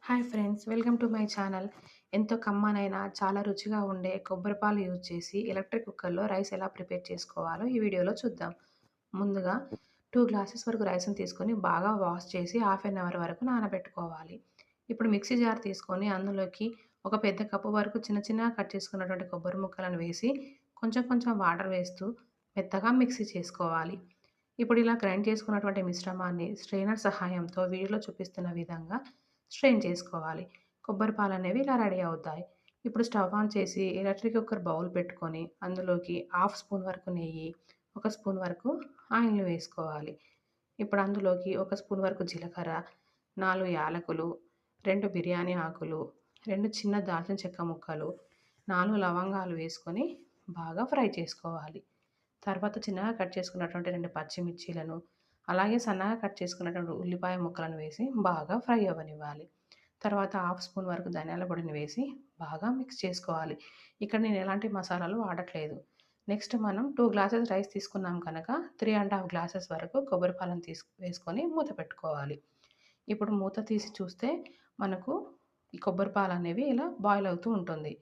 Hi friends, welcome to my channel. ఎంతో కమ్మనైన, చాలా రుచిగా ఉండే కొబ్బరి పాలు యూజ్ చేసి ఎలక్ట్రిక్ కుక్కర్‌లో రైస్ ఎలా ప్రిపేర్ చేసుకోవాలో ఈ వీడియోలో చూద్దాం. ముందుగా 2 గ్లాసెస్ వరకు రైస్‌ని తీసుకొని బాగా వాష్ చేసి హాఫ్ ఎన్ అవర్ వరకు నానబెట్టుకోవాలి. ఇప్పుడు మిక్సీ జార్ తీసుకొని అందులోకి ఒక పెద్ద కప్పు వరకు చిన్న చిన్నగా కట్ చేసుకున్నటువంటి కొబ్బరి ముక్కలను వేసి కొంచెం కొంచెం వాటర్ వేస్తూ మెత్తగా మిక్సీ చేసుకోవాలి. ఇప్పుడు ఇలా గ్రైండ్ చేసుకున్నటువంటి మిశ్రమాన్ని స్ట్రెయినర్ సహాయంతో వీడియోలో చూపిస్తున్న విధంగా స్ట్రెయిన్ చేసుకోవాలి. కొబ్బరి పాలనేవి ఇలా రెడీ అవుతాయి. ఇప్పుడు స్టవ్ ఆన్ చేసి ఎలక్ట్రిక్ కుక్కర్ బౌల్ పెట్టుకొని అందులోకి హాఫ్ స్పూన్ వరకు నెయ్యి, ఒక స్పూన్ వరకు ఆయిల్‌ని వేసుకోవాలి. ఇప్పుడు అందులోకి ఒక స్పూన్ వరకు జీలకర్ర, 4 యాలకులు, 2 బిర్యానీ ఆకులు, 2 చిన్న దాల్చిన చెక్క ముక్కలు, 4 లవంగాలు వేసుకొని బాగా ఫ్రై చేసుకోవాలి. తర్వాత చిన్నగా కట్ చేసుకున్నటువంటి 2 పచ్చిమిర్చీలను, అలాగే సన్నగా కట్ చేసుకున్నటువంటి ఉల్లిపాయ ముక్కలను వేసి బాగా ఫ్రై అవ్వనివ్వాలి. తర్వాత హాఫ్ స్పూన్ వరకు ధనియాల పొడిని వేసి బాగా మిక్స్ చేసుకోవాలి. ఇక్కడ నేను ఎలాంటి మసాలాలు వాడట్లేదు. నెక్స్ట్ మనం 2 గ్లాసెస్ రైస్ తీసుకున్నాం కనుక 3½ గ్లాసెస్ వరకు కొబ్బరి పాలను వేసుకొని మూత పెట్టుకోవాలి. ఇప్పుడు మూత తీసి చూస్తే మనకు ఈ కొబ్బరి పాలనేవి ఇలా బాయిల్ అవుతూ ఉంటుంది.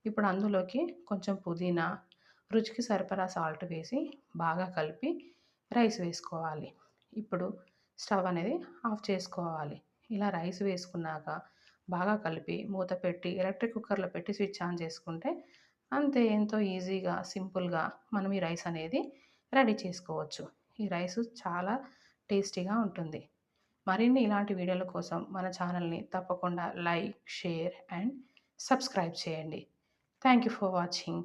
ఇప్పుడు అందులోకి కొంచెం పుదీనా, రుచికి సరిపడా సాల్ట్ వేసి బాగా కలిపి రైస్ వేసుకోవాలి. ఇప్పుడు స్టవ్ అనేది ఆఫ్ చేసుకోవాలి. ఇలా రైస్ వేసుకున్నాక బాగా కలిపి మూత పెట్టి ఎలక్ట్రిక్ కుక్కర్‌లో పెట్టి స్విచ్ ఆన్ చేసుకుంటే అంతే, ఎంతో ఈజీగా, సింపుల్‌గా మనం ఈ రైస్ అనేది రెడీ చేసుకోవచ్చు. ఈ రైసు చాలా టేస్టీగా ఉంటుంది. మరిన్ని ఇలాంటి వీడియోల కోసం మన ఛానల్‌ని తప్పకుండా లైక్, షేర్ అండ్ సబ్స్క్రైబ్ చేయండి. Thank you for watching.